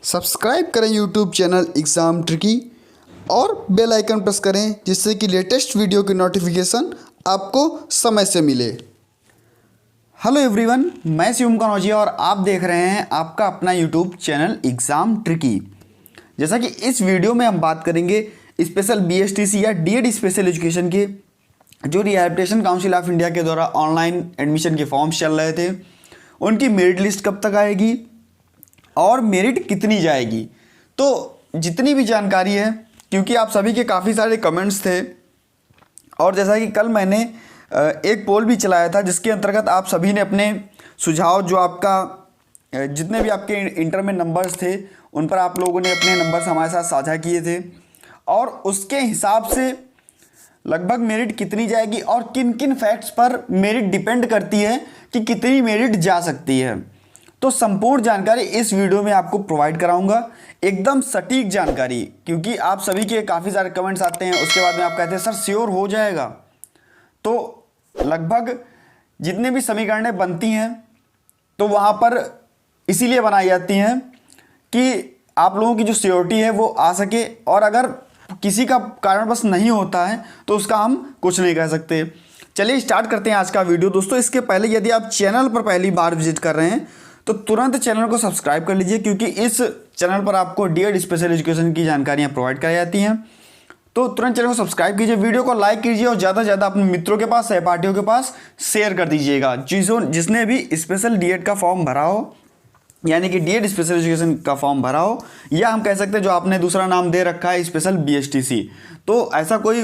Subscribe करें YouTube channel exam tricky और bell icon press करें जिससे कि लेटेस्ट वीडियो की नोटिफिकेशन आपको समय से मिले। हेलो एवरीवन, मैं शिवम कनौजिया और आप देख रहे हैं आपका अपना यूट्यूब चैनल एग्ज़ाम ट्रिकी। जैसा कि इस वीडियो में हम बात करेंगे स्पेशल बीएसटीसी या डीएड स्पेशल एजुकेशन के जो रिहैबिलिटेशन काउंसिल ऑफ इंडिया के द्वारा ऑनलाइन एडमिशन के फॉर्म्स चल रहे थे, उनकी मेरिट लिस्ट कब तक आएगी और मेरिट कितनी जाएगी। तो जितनी भी जानकारी है, क्योंकि आप सभी के काफ़ी सारे कमेंट्स थे और जैसा कि कल मैंने एक पोल भी चलाया था जिसके अंतर्गत आप सभी ने अपने सुझाव जो आपका जितने भी आपके इंटर में नंबर्स थे उन पर आप लोगों ने अपने नंबर्स हमारे साथ साझा किए थे और उसके हिसाब से लगभग मेरिट कितनी जाएगी और किन किन फैक्ट्स पर मेरिट डिपेंड करती है कि कितनी मेरिट जा सकती है। तो संपूर्ण जानकारी इस वीडियो में आपको प्रोवाइड कराऊंगा, एकदम सटीक जानकारी, क्योंकि आप सभी के काफ़ी सारे कमेंट्स आते हैं। उसके बाद में आप कहते हैं सर श्योर हो जाएगा। तो लगभग जितने भी समीकरणें बनती हैं तो वहाँ पर इसीलिए बनाई जाती हैं कि आप लोगों की जो श्योरिटी है वो आ सके, और अगर किसी का कारणवश नहीं होता है तो उसका हम कुछ नहीं कह सकते। चलिए स्टार्ट करते हैं आज का वीडियो। दोस्तों, इसके पहले यदि आप चैनल पर पहली बार विजिट कर रहे हैं तो तुरंत चैनल को सब्सक्राइब कर लीजिए, क्योंकि इस चैनल पर आपको डीएड स्पेशल एजुकेशन की जानकारियाँ प्रोवाइड कराई जाती हैं। तो तुरंत चैनल को सब्सक्राइब कीजिए, वीडियो को लाइक कीजिए और ज़्यादा से ज़्यादा अपने मित्रों के पास, सहपाठियों के पास शेयर कर दीजिएगा जिसने भी स्पेशल डीएड का फॉर्म भरा हो, यानी कि डीएड स्पेशल एजुकेशन का फॉर्म भरा हो, या हम कह सकते हैं जो आपने दूसरा नाम दे रखा है स्पेशल बीएसटीसी। तो ऐसा कोई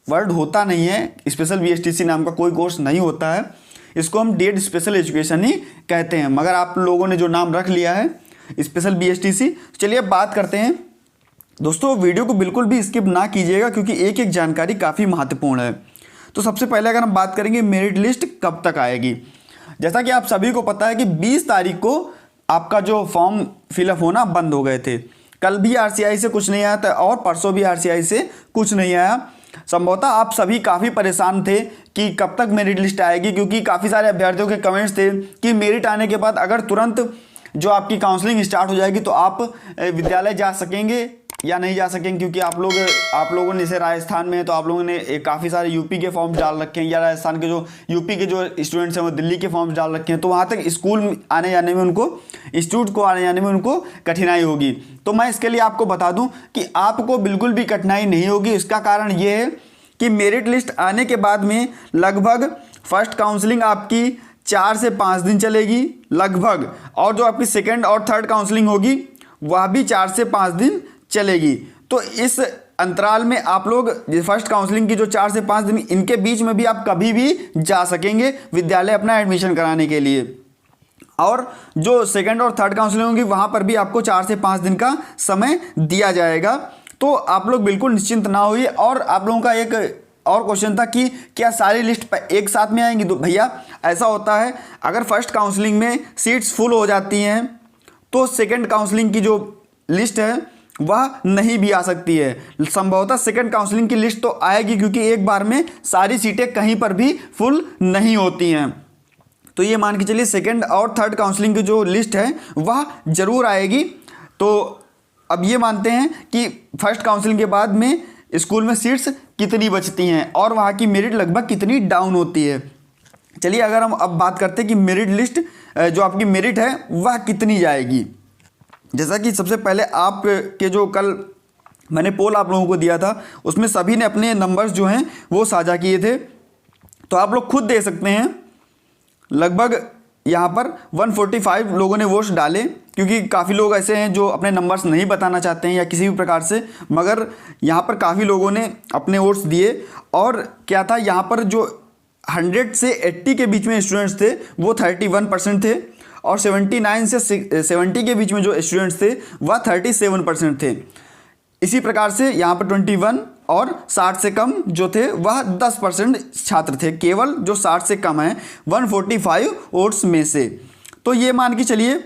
वर्ड होता नहीं है, स्पेशल बीएसटीसी नाम का कोई कोर्स नहीं होता है, इसको हम डीएड स्पेशल एजुकेशन ही कहते हैं। मगर आप लोगों ने जो नाम रख लिया है स्पेशल बीएसटीसी। चलिए अब बात करते हैं। दोस्तों, वीडियो को बिल्कुल भी स्किप ना कीजिएगा, क्योंकि एक एक जानकारी काफ़ी महत्वपूर्ण है। तो सबसे पहले अगर हम बात करेंगे मेरिट लिस्ट कब तक आएगी, जैसा कि आप सभी को पता है कि 20 तारीख को आपका जो फॉर्म फिलअप होना बंद हो गए थे। कल भी आरसीआई से कुछ नहीं आया था और परसों भी आरसीआई से कुछ नहीं आया। संभवतः आप सभी काफ़ी परेशान थे कि कब तक मेरिट लिस्ट आएगी, क्योंकि काफ़ी सारे अभ्यर्थियों के कमेंट्स थे कि मेरिट आने के बाद अगर तुरंत जो आपकी काउंसलिंग स्टार्ट हो जाएगी तो आप विद्यालय जा सकेंगे या नहीं जा सकेंगे, क्योंकि आप लोगों ने जैसे राजस्थान में है तो आप लोगों ने काफ़ी सारे यूपी के फॉर्म डाल रखे हैं, या राजस्थान के जो यूपी के जो स्टूडेंट्स हैं वो दिल्ली के फॉर्म डाल रखे हैं। तो वहाँ तक स्कूल आने जाने में उनको, इंस्टीट्यूट को आने जाने में उनको कठिनाई होगी। तो मैं इसके लिए आपको बता दूं कि आपको बिल्कुल भी कठिनाई नहीं होगी। इसका कारण ये है कि मेरिट लिस्ट आने के बाद में लगभग फर्स्ट काउंसलिंग आपकी 4 से 5 दिन चलेगी लगभग, और जो आपकी सेकेंड और थर्ड काउंसलिंग होगी वह भी 4 से 5 दिन चलेगी। तो इस अंतराल में आप लोग फर्स्ट काउंसलिंग की जो 4 से 5 दिन, इनके बीच में भी आप कभी भी जा सकेंगे विद्यालय अपना एडमिशन कराने के लिए। और जो सेकंड और थर्ड काउंसलिंग होगी वहाँ पर भी आपको 4 से 5 दिन का समय दिया जाएगा। तो आप लोग बिल्कुल निश्चिंत ना होइए। और आप लोगों का एक और क्वेश्चन था कि क्या सारी लिस्ट एक साथ में आएंगी। तो भैया ऐसा होता है, अगर फर्स्ट काउंसलिंग में सीट्स फुल हो जाती हैं तो सेकंड काउंसलिंग की जो लिस्ट है वह नहीं भी आ सकती है। संभवतः सेकंड काउंसलिंग की लिस्ट तो आएगी, क्योंकि एक बार में सारी सीटें कहीं पर भी फुल नहीं होती हैं। तो ये मान के चलिए सेकंड और थर्ड काउंसलिंग की जो लिस्ट है वह जरूर आएगी। तो अब ये मानते हैं कि फर्स्ट काउंसलिंग के बाद में स्कूल में सीट्स कितनी बचती हैं और वहाँ की मेरिट लगभग कितनी डाउन होती है। चलिए अगर हम अब बात करते हैं कि मेरिट लिस्ट जो आपकी मेरिट है वह कितनी जाएगी। जैसा कि सबसे पहले आप के जो कल मैंने पोल आप लोगों को दिया था उसमें सभी ने अपने नंबर्स जो हैं वो साझा किए थे। तो आप लोग खुद दे सकते हैं, लगभग यहाँ पर 145 लोगों ने वोट्स डाले, क्योंकि काफ़ी लोग ऐसे हैं जो अपने नंबर्स नहीं बताना चाहते हैं या किसी भी प्रकार से, मगर यहाँ पर काफ़ी लोगों ने अपने वोट्स दिए। और क्या था, यहाँ पर जो 100 से 80 के बीच में स्टूडेंट्स थे वो 31% थे, और 79 से 70 के बीच में जो स्टूडेंट्स थे वह 37% थे। इसी प्रकार से यहाँ पर 21 और 60 से कम जो थे वह 10% छात्र थे, केवल जो 60 से कम है 145 वोट्स में से। तो ये मान के चलिए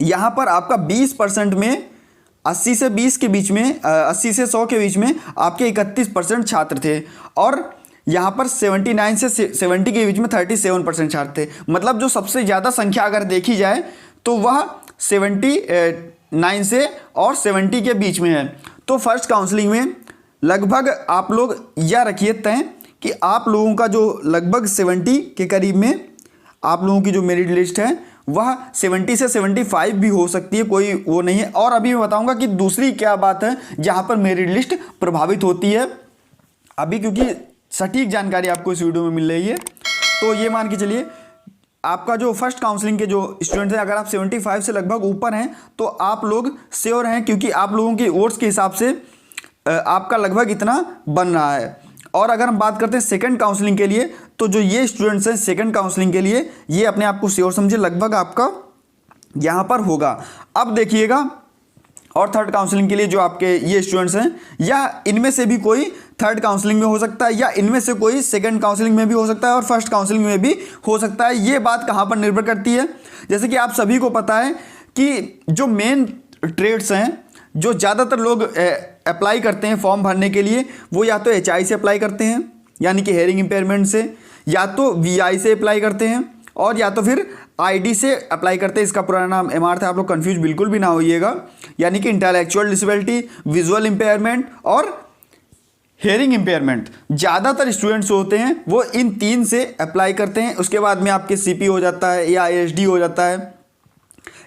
यहाँ पर आपका 20% में 80 से 20 के बीच में 80 से 100 के बीच में आपके 31% छात्र थे, और यहाँ पर 79 से 70 के बीच में 37% छात्र थे। मतलब जो सबसे ज़्यादा संख्या अगर देखी जाए तो वह 79 से और 70 के बीच में है। तो फर्स्ट काउंसलिंग में लगभग आप लोग यह रखिए तय कि आप लोगों का जो लगभग 70 के करीब में आप लोगों की जो मेरिट लिस्ट है वह 70 से 75 भी हो सकती है, कोई वो नहीं है। और अभी मैं बताऊंगा कि दूसरी क्या बात है जहां पर मेरिट लिस्ट प्रभावित होती है अभी, क्योंकि सटीक जानकारी आपको इस वीडियो में मिल रही है। तो ये मान के चलिए आपका जो फर्स्ट काउंसलिंग के जो स्टूडेंट्स हैं, अगर आप 75 से लगभग ऊपर हैं तो आप लोग श्योर हैं, क्योंकि आप लोगों के वोट्स के हिसाब से आपका लगभग इतना बन रहा है। और अगर हम बात करते हैं सेकंड काउंसलिंग के लिए, तो जो ये स्टूडेंट्स हैं सेकंड काउंसलिंग के लिए, ये अपने आप को श्योर समझे लगभग आपका यहाँ पर होगा। अब देखिएगा, और थर्ड काउंसलिंग के लिए जो आपके ये स्टूडेंट्स हैं, या इनमें से भी कोई थर्ड काउंसलिंग में हो सकता है, या इनमें से कोई सेकंड काउंसलिंग में भी हो सकता है और फर्स्ट काउंसलिंग में भी हो सकता है। ये बात कहाँ पर निर्भर करती है, जैसे कि आप सभी को पता है कि जो मेन ट्रेड्स हैं, जो ज़्यादातर लोग अप्लाई करते हैं फॉर्म भरने के लिए, वो या तो HI से अप्लाई करते हैं यानी कि हेयरिंग इम्पेयरमेंट से, या तो VI से अप्लाई करते हैं, और या तो फिर ID से अप्लाई करते हैं। इसका पुराना नाम MR था, आप लोग कंफ्यूज बिल्कुल भी ना होइएगा, यानी कि इंटेलेक्चुअल डिसेबिलिटी, विजुअल इम्पेयरमेंट और हेयरिंग इम्पेयरमेंट। ज़्यादातर स्टूडेंट्स होते हैं वो इन 3 से अप्लाई करते हैं। उसके बाद में आपके CP हो जाता है या ASD हो जाता है।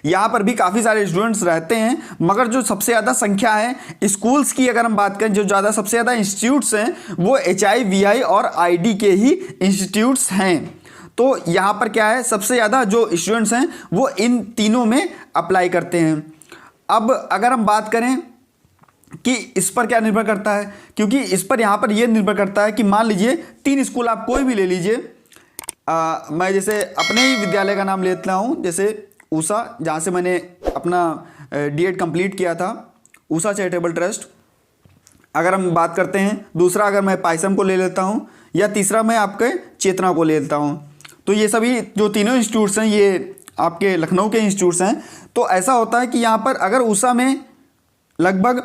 यहाँ पर भी काफ़ी सारे स्टूडेंट्स रहते हैं, मगर जो सबसे ज़्यादा संख्या है स्कूल्स की, अगर हम बात करें, जो ज़्यादा सबसे ज़्यादा इंस्टीट्यूट्स हैं वो HI, VI और ID के ही इंस्टीट्यूट्स हैं। तो यहाँ पर क्या है, सबसे ज़्यादा जो स्टूडेंट्स हैं वो इन तीनों में अप्लाई करते हैं। अब अगर हम बात करें कि इस पर क्या निर्भर करता है, क्योंकि इस पर यहाँ पर यह निर्भर करता है कि मान लीजिए 3 स्कूल आप कोई भी ले लीजिए, मैं जैसे अपने ही विद्यालय का नाम लेता हूँ, जैसे ऊषा, जहाँ से मैंने अपना D.Ed कंप्लीट किया था, ऊषा चैरिटेबल ट्रस्ट। अगर हम बात करते हैं दूसरा, अगर मैं पायसम को ले लेता हूँ, या तीसरा मैं आपके चेतना को ले लेता हूँ, तो ये सभी जो तीनों इंस्टीट्यूट्स हैं ये आपके लखनऊ के इंस्टीट्यूट्स हैं। तो ऐसा होता है कि यहाँ पर अगर ऊषा में लगभग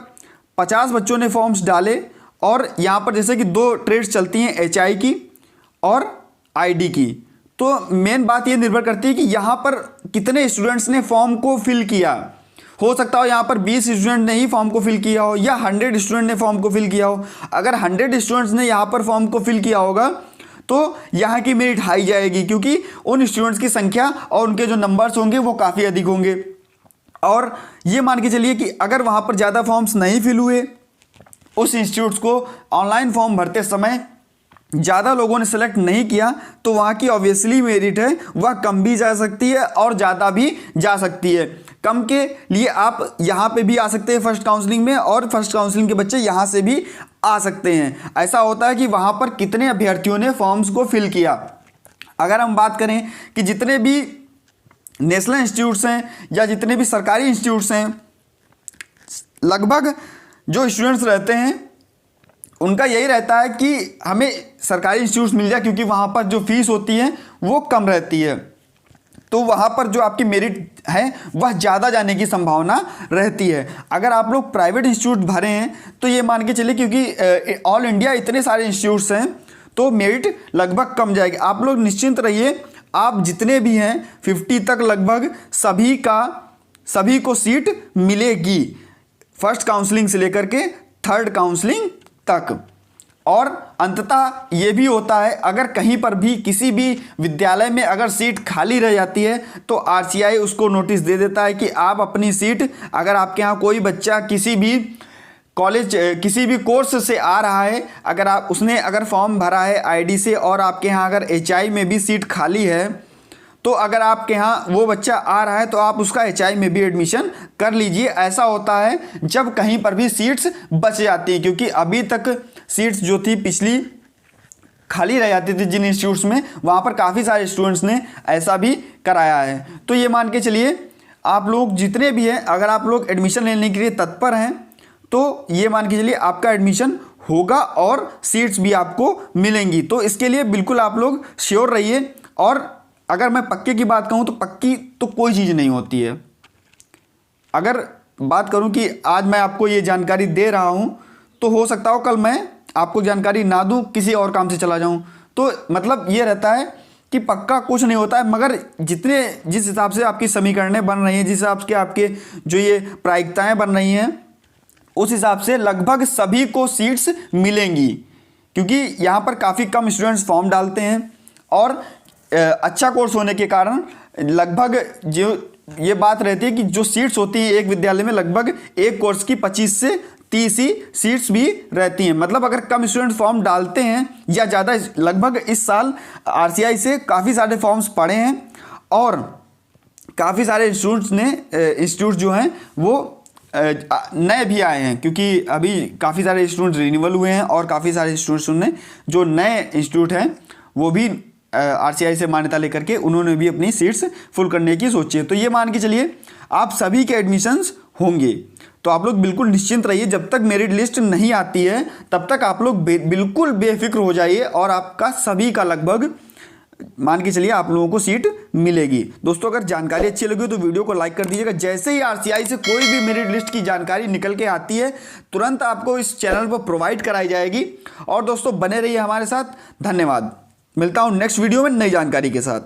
50 बच्चों ने फॉर्म्स डाले, और यहाँ पर जैसे कि 2 ट्रेड्स चलती हैं, HI की और ID की, तो मेन बात ये निर्भर करती है कि यहाँ पर कितने स्टूडेंट्स ने फॉर्म को फिल किया। हो सकता हो यहाँ पर 20 स्टूडेंट ने ही फॉर्म को फिल किया हो, या 100 स्टूडेंट ने फॉर्म को फिल किया हो। अगर 100 स्टूडेंट्स ने यहाँ पर फॉर्म को फिल किया होगा तो यहाँ की मेरिट हाई जाएगी, क्योंकि उन स्टूडेंट्स की संख्या और उनके जो नंबर्स होंगे वो काफ़ी अधिक होंगे। और ये मान के चलिए कि अगर वहाँ पर ज़्यादा फॉर्म्स नहीं फिल हुए, उस इंस्टीट्यूट्स को ऑनलाइन फॉर्म भरते समय ज़्यादा लोगों ने सेलेक्ट नहीं किया, तो वहाँ की ऑब्वियसली मेरिट है वह कम भी जा सकती है और ज़्यादा भी जा सकती है। कम के लिए आप यहाँ पे भी आ सकते हैं फर्स्ट काउंसलिंग में, और फर्स्ट काउंसलिंग के बच्चे यहाँ से भी आ सकते हैं। ऐसा होता है कि वहाँ पर कितने अभ्यर्थियों ने फॉर्म्स को फिल किया। अगर हम बात करें कि जितने भी नेशनल इंस्टीट्यूट्स हैं या जितने भी सरकारी इंस्टीट्यूट्स हैं, लगभग जो स्टूडेंट्स रहते हैं उनका यही रहता है कि हमें सरकारी इंस्टीट्यूट्स मिल जाए, क्योंकि वहाँ पर जो फीस होती है वो कम रहती है, तो वहाँ पर जो आपकी मेरिट है वह ज़्यादा जाने की संभावना रहती है। अगर आप लोग प्राइवेट इंस्टीट्यूट भरे हैं तो ये मान के चलिए, क्योंकि ऑल इंडिया इतने सारे इंस्टीट्यूट्स हैं, तो मेरिट लगभग कम जाएगी। आप लोग निश्चिंत रहिए, आप जितने भी हैं 50 तक लगभग सभी को सीट मिलेगी, फर्स्ट काउंसलिंग से लेकर के थर्ड काउंसलिंग तक। और अंततः ये भी होता है, अगर कहीं पर भी किसी भी विद्यालय में अगर सीट खाली रह जाती है तो RCI उसको नोटिस दे देता है कि आप अपनी सीट, अगर आपके यहाँ कोई बच्चा किसी भी कॉलेज किसी भी कोर्स से आ रहा है, अगर उसने अगर फॉर्म भरा है ID से, और आपके यहाँ अगर HI में भी सीट खाली है, तो अगर आपके यहाँ वो बच्चा आ रहा है तो आप उसका HI में भी एडमिशन कर लीजिए। ऐसा होता है जब कहीं पर भी सीट्स बच जाती हैं, क्योंकि अभी तक सीट्स जो थी पिछली खाली रह जाती थी जिन इंस्टीट्यूट्स में, वहाँ पर काफ़ी सारे स्टूडेंट्स ने ऐसा भी कराया है। तो ये मान के चलिए आप लोग जितने भी हैं, अगर आप लोग एडमिशन लेने के लिए तत्पर हैं तो ये मान के चलिए आपका एडमिशन होगा और सीट्स भी आपको मिलेंगी। तो इसके लिए बिल्कुल आप लोग श्योर रहिए। और अगर मैं पक्के की बात कहूँ तो पक्की तो कोई चीज़ नहीं होती है। अगर बात करूँ कि आज मैं आपको ये जानकारी दे रहा हूँ, तो हो सकता हो कल मैं आपको जानकारी ना दूँ, किसी और काम से चला जाऊँ। तो मतलब ये रहता है कि पक्का कुछ नहीं होता है, मगर जिस हिसाब से आपकी समीकरणें बन रही हैं, जिस हिसाब से आपके जो ये प्रायिकताएं बन रही हैं, उस हिसाब से लगभग सभी को सीट्स मिलेंगी, क्योंकि यहाँ पर काफ़ी कम स्टूडेंट्स फॉर्म डालते हैं और अच्छा कोर्स होने के कारण लगभग जो ये बात रहती है कि जो सीट्स होती हैं एक विद्यालय में, लगभग एक कोर्स की 25 से 30 ही सीट्स भी रहती हैं। मतलब अगर कम स्टूडेंट फॉर्म डालते हैं या ज़्यादा, लगभग इस साल आरसीआई से काफ़ी सारे फॉर्म्स पड़े हैं और काफ़ी सारे इंस्टीट्यूट जो हैं वो नए भी आए हैं, क्योंकि अभी काफ़ी सारे इंस्टीट्यूट रिन्यूअल हुए हैं और काफ़ी सारे इंस्टीट्यूट्स ने जो नए इंस्टीट्यूट हैं वो भी आरसीआई से मान्यता लेकर के उन्होंने भी अपनी सीट्स फुल करने की सोची है। तो ये मान के चलिए आप सभी के एडमिशन्स होंगे, तो आप लोग बिल्कुल निश्चिंत रहिए। जब तक मेरिट लिस्ट नहीं आती है तब तक आप लोग बिल्कुल बेफिक्र हो जाइए और आपका सभी का लगभग मान के चलिए आप लोगों को सीट मिलेगी। दोस्तों अगर जानकारी अच्छी लगी तो वीडियो को लाइक कर दीजिएगा। जैसे ही आरसीआई से कोई भी मेरिट लिस्ट की जानकारी निकल के आती है तुरंत आपको इस चैनल पर प्रोवाइड कराई जाएगी। और दोस्तों बने रहिए हमारे साथ। धन्यवाद। मिलता हूं नेक्स्ट वीडियो में नई जानकारी के साथ।